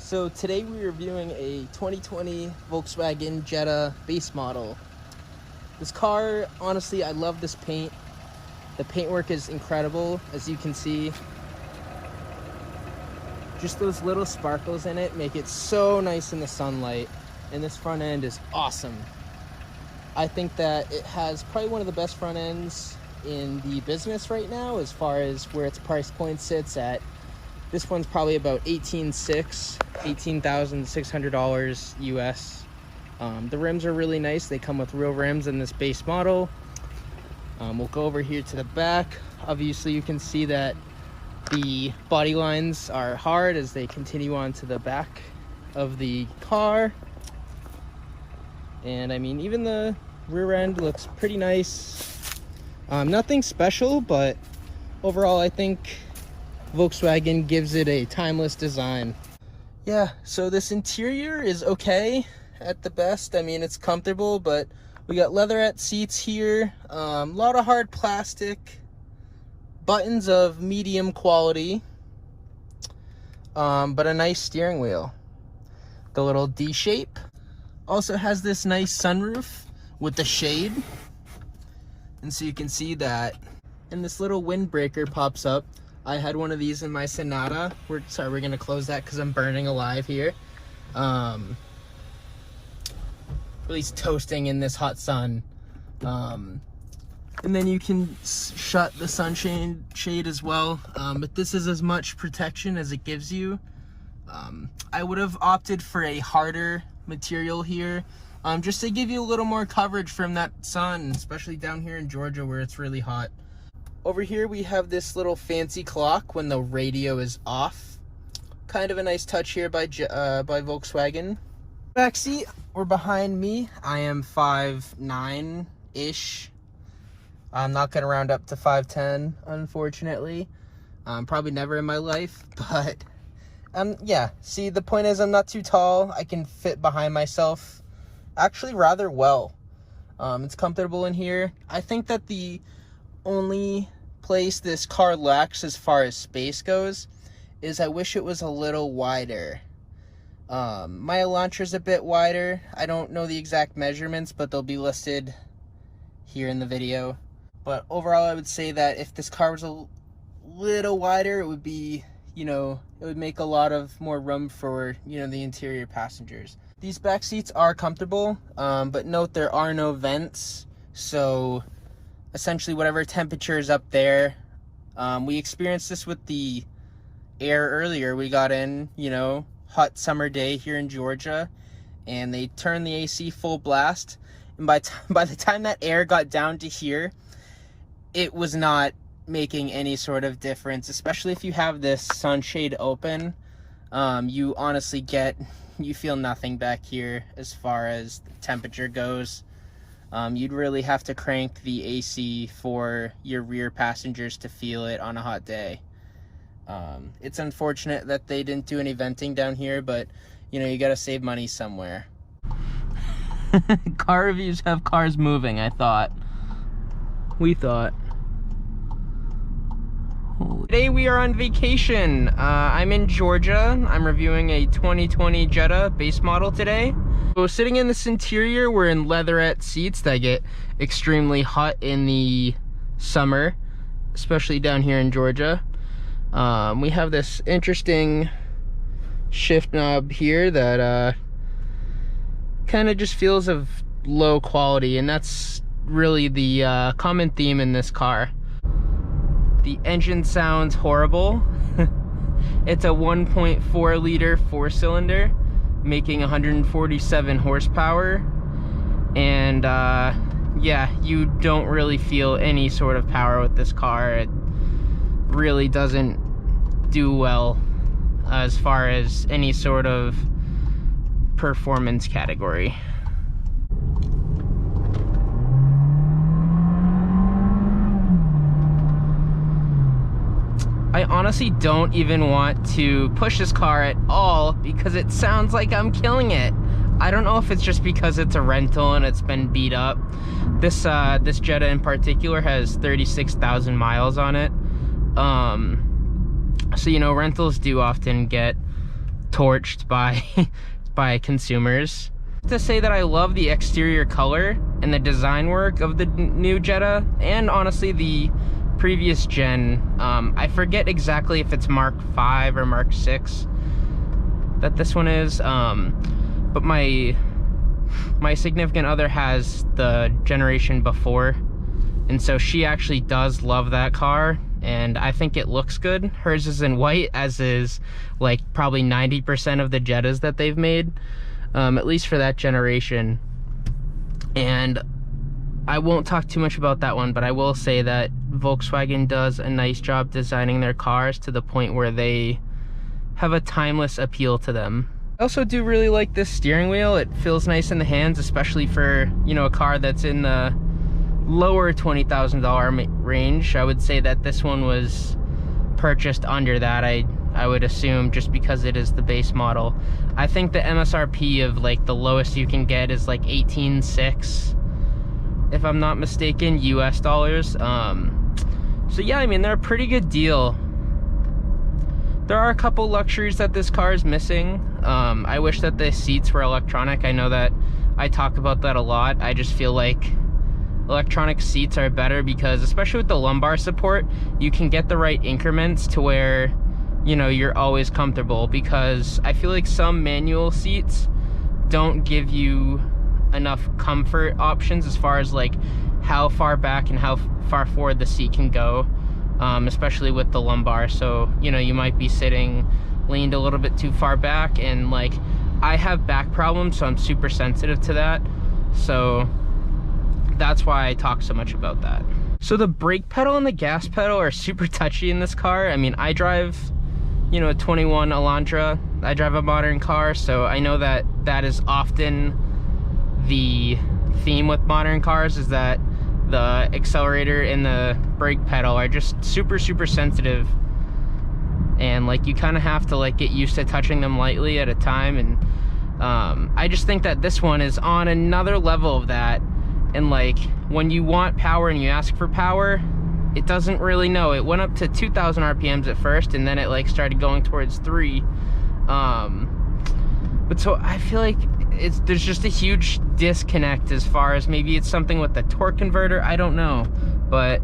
So today we're reviewing a 2020 Volkswagen Jetta base model. This car, honestly, I love this paint. The paintwork is incredible, as you can see. Just those little sparkles in it make it so nice in the sunlight. And this front end is awesome. I think that it has probably one of the best front ends in the business right now, as far as where its price point sits at. This one's probably about $18,600 US. The rims are really nice. They come with real rims in this base model. We'll go over here to the back. Obviously you can see that the body lines are hard as they continue on to the back of the car. And I mean, even the rear end looks pretty nice. Nothing special, but overall I think Volkswagen gives it a timeless design. Yeah, so this interior is okay at the best. I mean, it's comfortable, but we got leatherette seats here, a lot of hard plastic, buttons of medium quality, but a nice steering wheel. The little D shape. Also has this nice sunroof with the shade. And so you can see that. And this little windbreaker pops up. I had one of these in my Sonata. We're gonna close that because I'm burning alive here. Really toasting in this hot sun. And then you can shut the sunshade shade as well. But this is as much protection as it gives you. I would have opted for a harder material here, just to give you a little more coverage from that sun, especially down here in Georgia where it's really hot. Over here we have this little fancy clock when the radio is off. Kind of a nice touch here by Volkswagen. Back seat, or behind me, I am 5'9"-ish. I'm not gonna round up to 5'10", unfortunately. Probably never in my life, but yeah. See, the point is I'm not too tall. I can fit behind myself actually rather well. It's comfortable in here. I think that the only place this car lacks as far as space goes is I wish it was a little wider. My Elantra's a bit wider. I don't know the exact measurements, but they'll be listed here in the video. But overall, I would say that if this car was a little wider, it would be, it would make a lot of more room for, the interior passengers. These back seats are comfortable, but note there are no vents, so essentially whatever temperature is up there. We experienced this with the Air earlier. We got in, hot summer day here in Georgia, and they turned the AC full blast, and by the time that Air got down to here, it was not making any sort of difference, especially if you have this sunshade open. You honestly you feel nothing back here as far as the temperature goes. You'd really have to crank the AC for your rear passengers to feel it on a hot day. It's unfortunate that they didn't do any venting down here, but you gotta save money somewhere. Car reviews have cars moving, we thought. Today we are on vacation. I'm in Georgia. I'm reviewing a 2020 Jetta base model today. So sitting in this interior, we're in leatherette seats that get extremely hot in the summer, especially down here in Georgia. We have this interesting shift knob here that kind of just feels of low quality, and that's really the common theme in this car. The engine sounds horrible. It's a 1.4 liter 4-cylinder making 147 horsepower, and yeah, you don't really feel any sort of power with this car. It really doesn't do well as far as any sort of performance category. I honestly don't even want to push this car at all because it sounds like I'm killing it. I don't know if it's just because it's a rental and it's been beat up. This Jetta in particular has 36,000 miles on it. So, you know, rentals do often get torched by by consumers. To say that I love the exterior color and the design work of the new Jetta, and honestly the previous gen. I forget exactly if it's Mark 5 or Mark 6 that this one is, but my significant other has the generation before, and so she actually does love that car, and I think it looks good. Hers is in white, as is like probably 90% of the Jettas that they've made, at least for that generation. And I won't talk too much about that one, but I will say that Volkswagen does a nice job designing their cars to the point where they have a timeless appeal to them. I also do really like this steering wheel. It feels nice in the hands, especially for, you know, a car that's in the lower $20,000 range. I would say that this one was purchased under that, I would assume, just because it is the base model. I think the MSRP of like the lowest you can get is like 18.6, if I'm not mistaken, US dollars. So yeah, I mean, they're a pretty good deal. There are a couple luxuries that this car is missing. I wish that the seats were electronic. I know that I talk about that a lot. I just feel like electronic seats are better because, especially with the lumbar support, you can get the right increments to where, you know, you're always comfortable, because I feel like some manual seats don't give you enough comfort options as far as like how far back and how far forward the seat can go, especially with the lumbar. So, you know, you might be sitting leaned a little bit too far back, and like I have back problems, so I'm super sensitive to that. So that's why I talk so much about that. So the brake pedal and the gas pedal are super touchy in this car. I mean, I drive, you know, a 21 Elantra. I drive a modern car, so I know that that is often the theme with modern cars, is that the accelerator and the brake pedal are just super sensitive, and like you kind of have to like get used to touching them lightly at a time. And I just think that this one is on another level of that. And like when you want power and you ask for power, it doesn't really know. It went up to 2,000 RPMs at first, and then it like started going towards 3. But so I feel like there's just a huge disconnect as far as maybe it's something with the torque converter. I don't know, but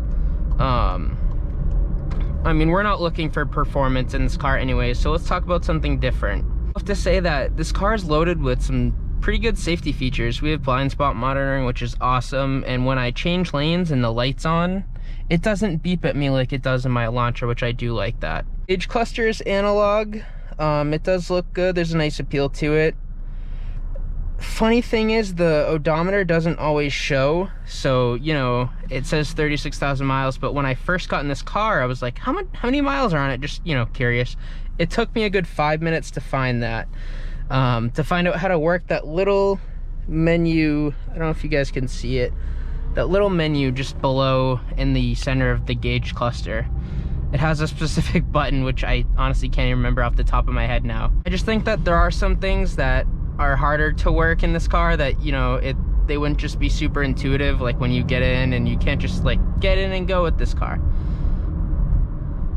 I mean, we're not looking for performance in this car anyway, so let's talk about something different. I have to say that this car is loaded with some pretty good safety features. We have blind spot monitoring, which is awesome, and when I change lanes and the light's on, it doesn't beep at me like it does in my Elantra, which I do like that. Gauge cluster is analog. It does look good. There's a nice appeal to it. Funny thing is, the odometer doesn't always show, so, you know, it says 36,000 miles, but when I first got in this car, I was like, how many miles are on it? Just, you know, curious. It took me a good 5 minutes to find that. To find out how to work that little menu. I don't know if you guys can see it, that little menu just below in the center of the gauge cluster. It has a specific button, which I honestly can't even remember off the top of my head now. I just think that there are some things that are harder to work in this car that, you know, they wouldn't just be super intuitive, like when you get in, and you can't just like get in and go with this car.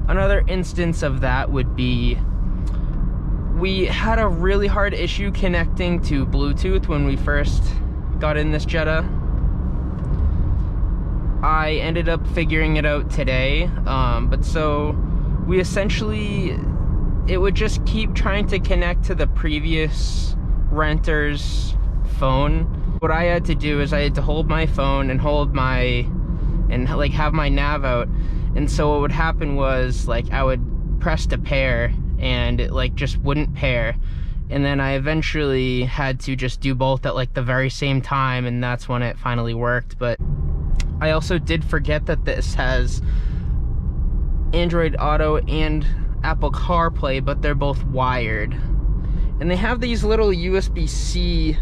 Another instance of that would be, we had a really hard issue connecting to Bluetooth when we first got in this Jetta. I ended up figuring it out today, but so we essentially, it would just keep trying to connect to the previous renter's phone. What I had to do is I had to hold my phone and like have my nav out, and so what would happen was like I would press to pair and it like just wouldn't pair, and then I eventually had to just do both at like the very same time, and that's when it finally worked. But I also did forget that this has Android Auto and Apple CarPlay, but they're both wired. And they have these little USB-C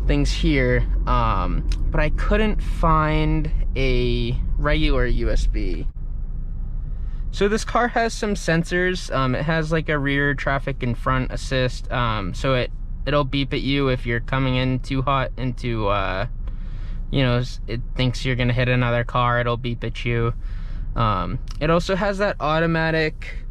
things here, but I couldn't find a regular USB. So this car has some sensors. It has like a rear traffic and front assist, so it'll beep at you if you're coming in too hot into, you know, it thinks you're gonna hit another car, it'll beep at you. It also has that automatic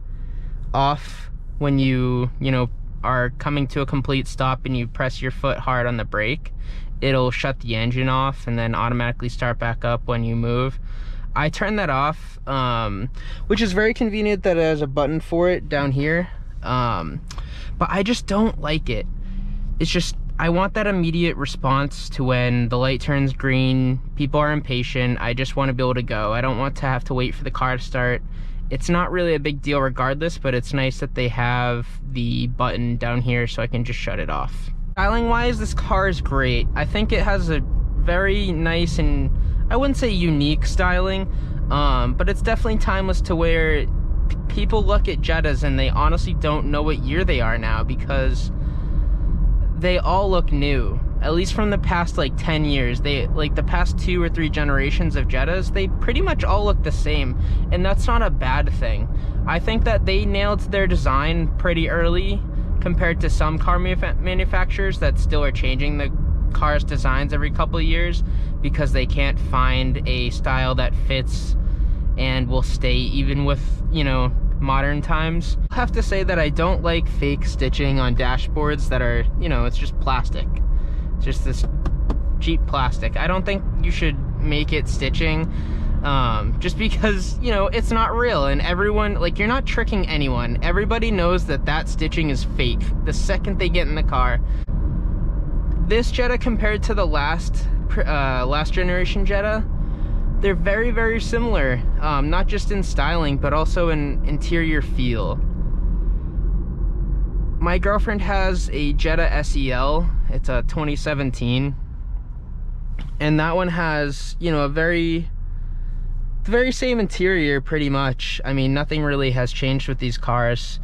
off when you know, are coming to a complete stop and you press your foot hard on the brake, it'll shut the engine off and then automatically start back up when you move. I turned that off, which is very convenient that it has a button for it down here, but I just don't like it. It's just, I want that immediate response to when the light turns green, people are impatient, I just want to be able to go. I don't want to have to wait for the car to start. It's not really a big deal regardless, but it's nice that they have the button down here so I can just shut it off. Styling wise, this car is great. I think it has a very nice and, I wouldn't say unique styling, but it's definitely timeless to where people look at Jettas and they honestly don't know what year they are now, because they all look new. At least from the past like 10 years, they, like the past 2 or 3 generations of Jettas, they pretty much all look the same, and that's not a bad thing. I think that they nailed their design pretty early compared to some car manufacturers that still are changing the car's designs every couple of years because they can't find a style that fits and will stay even with, you know, modern times. I have to say that I don't like fake stitching on dashboards that are, you know, it's just plastic. It's just this cheap plastic. I don't think you should make it stitching, just because, you know, it's not real, and everyone, like, you're not tricking anyone. Everybody knows that that stitching is fake the second they get in the car. This Jetta compared to the last generation Jetta, they're very, very similar, not just in styling, but also in interior feel. My girlfriend has a Jetta SEL. It's a 2017, and that one has, you know, the very same interior pretty much. I mean, nothing really has changed with these cars.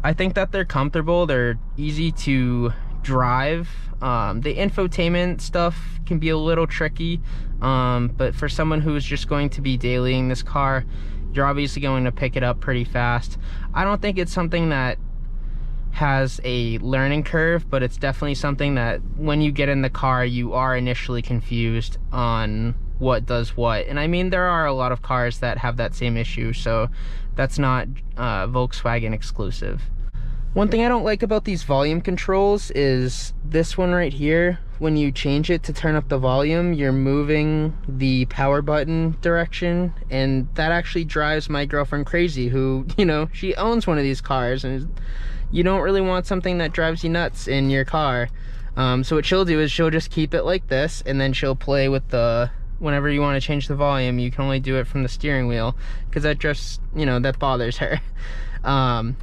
I think that they're comfortable, they're easy to drive. The infotainment stuff can be a little tricky, but for someone who's just going to be dailying this car, you're obviously going to pick it up pretty fast. I don't think it's something that has a learning curve, but it's definitely something that when you get in the car, you are initially confused on what does what. And I mean, there are a lot of cars that have that same issue, so that's not Volkswagen exclusive. One thing I don't like about these volume controls is this one right here. When you change it to turn up the volume, you're moving the power button direction, and that actually drives my girlfriend crazy, who, you know, she owns one of these cars, and you don't really want something that drives you nuts in your car. So what she'll do is she'll just keep it like this, and then she'll play with the, whenever you want to change the volume, you can only do it from the steering wheel, because that just, you know, that bothers her.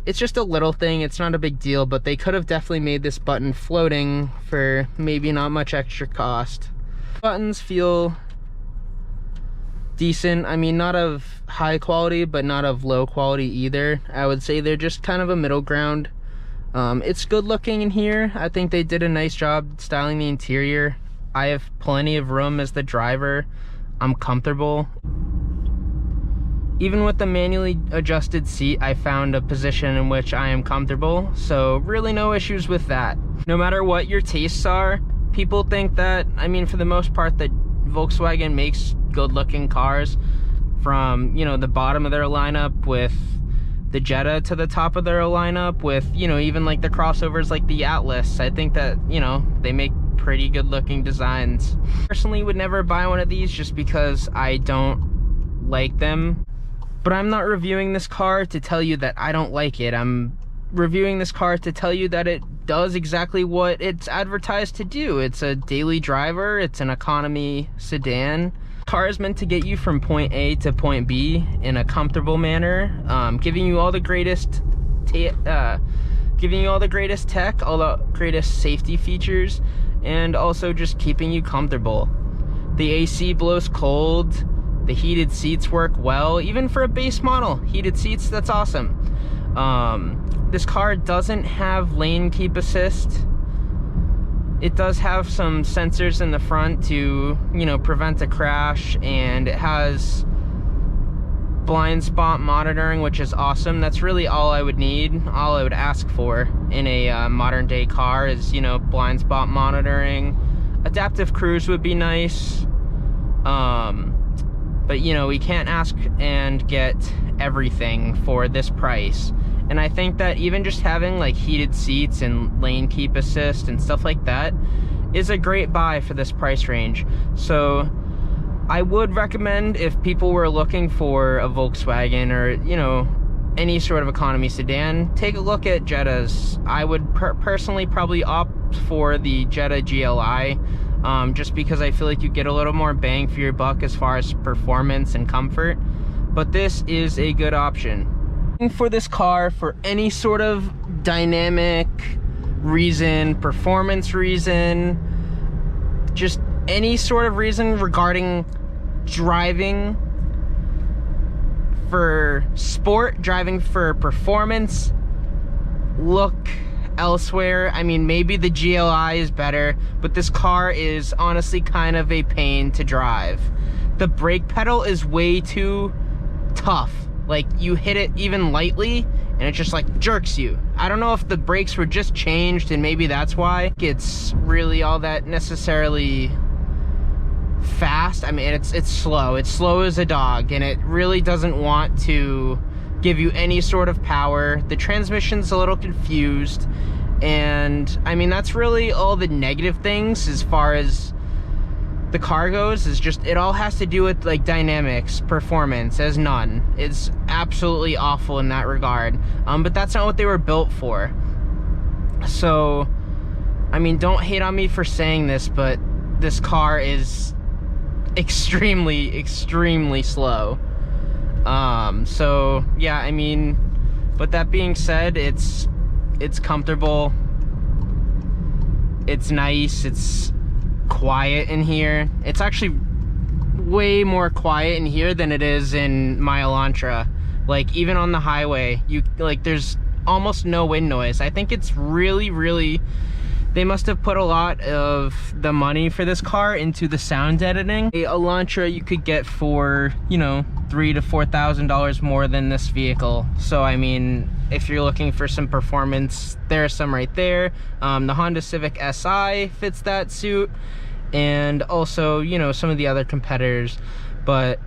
It's just a little thing, it's not a big deal, but they could have definitely made this button floating for maybe not much extra cost. Buttons feel decent. I mean, not of high quality, but not of low quality either. I would say they're just kind of a middle ground. It's good looking in here. I think they did a nice job styling the interior. I have plenty of room as the driver. I'm comfortable. Even with the manually adjusted seat, I found a position in which I am comfortable, so really no issues with that. No matter what your tastes are, people think that, I mean, for the most part, that Volkswagen makes good-looking cars, from, you know, the bottom of their lineup with the Jetta to the top of their lineup with, you know, even like the crossovers like the Atlas. I think that, you know, they make pretty good-looking designs. Personally, would never buy one of these just because I don't like them. But I'm not reviewing this car to tell you that I don't like it. I'm reviewing this car to tell you that it does exactly what it's advertised to do. It's a daily driver, it's an economy sedan. The car is meant to get you from point A to point B in a comfortable manner, giving you all the greatest tech, all the greatest safety features, and also just keeping you comfortable. The AC blows cold. The heated seats work well, even for a base model. Heated seats, that's awesome. This car doesn't have lane keep assist. It does have some sensors in the front to, you know, prevent a crash, and it has blind spot monitoring, which is awesome. That's really all I would need, all I would ask for in a modern day car is, you know, blind spot monitoring. Adaptive cruise would be nice. But, you know, we can't ask and get everything for this price. And I think that even just having like heated seats and lane keep assist and stuff like that is a great buy for this price range. So I would recommend, if people were looking for a Volkswagen or, you know, any sort of economy sedan, take a look at Jettas. I would personally probably opt for the Jetta GLI, just because I feel like you get a little more bang for your buck as far as performance and comfort. But this is a good option. For this car, for any sort of dynamic reason, performance reason, just any sort of reason regarding driving for sport, driving for performance, look elsewhere. I mean, maybe the GLI is better, but this car is honestly kind of a pain to drive. The brake pedal is way too tough. Like, you hit it even lightly and it just like jerks you. I don't know if the brakes were just changed and maybe that's why it's really all that necessarily fast. I mean, it's slow. It's slow as a dog, and it really doesn't want to give you any sort of power. The transmission's a little confused, and I mean, that's really all the negative things as far as the car goes. Is just, it all has to do with like dynamics. Performance as none. It's absolutely awful in that regard, but that's not what they were built for. So I mean, don't hate on me for saying this, but this car is extremely slow. So yeah, I mean, but that being said, it's comfortable, it's nice, it's quiet in here. It's actually way more quiet in here than it is in my Elantra. Like, even on the highway, there's almost no wind noise. I think it's really, they must have put a lot of the money for this car into the sound editing. A Elantra you could get for, you know, $3,000 to $4,000 more than this vehicle. So I mean, if you're looking for some performance, there's some right there. The Honda Civic Si fits that suit, and also, you know, some of the other competitors. But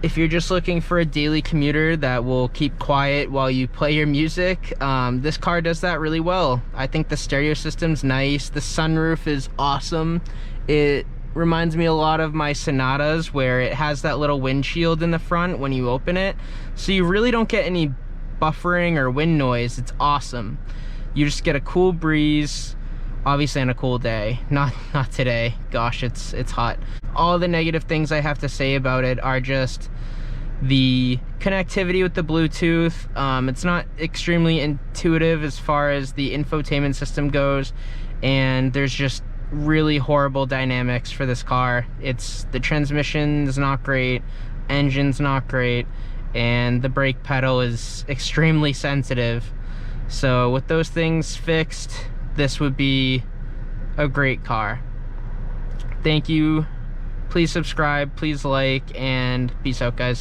if you're just looking for a daily commuter that will keep quiet while you play your music, this car does that really well. I think the stereo system's nice. The sunroof is awesome. It reminds me a lot of my Sonatas, where it has that little windshield in the front when you open it. So you really don't get any buffering or wind noise. It's awesome. You just get a cool breeze, obviously on a cool day. Not today. Gosh, it's hot. All the negative things I have to say about it are just the connectivity with the Bluetooth. It's not extremely intuitive as far as the infotainment system goes, and there's just really horrible dynamics for this car. The transmission is not great, engine's not great, and the brake pedal is extremely sensitive. So with those things fixed, this would be a great car. Thank you. Please subscribe, please like, and peace out, guys.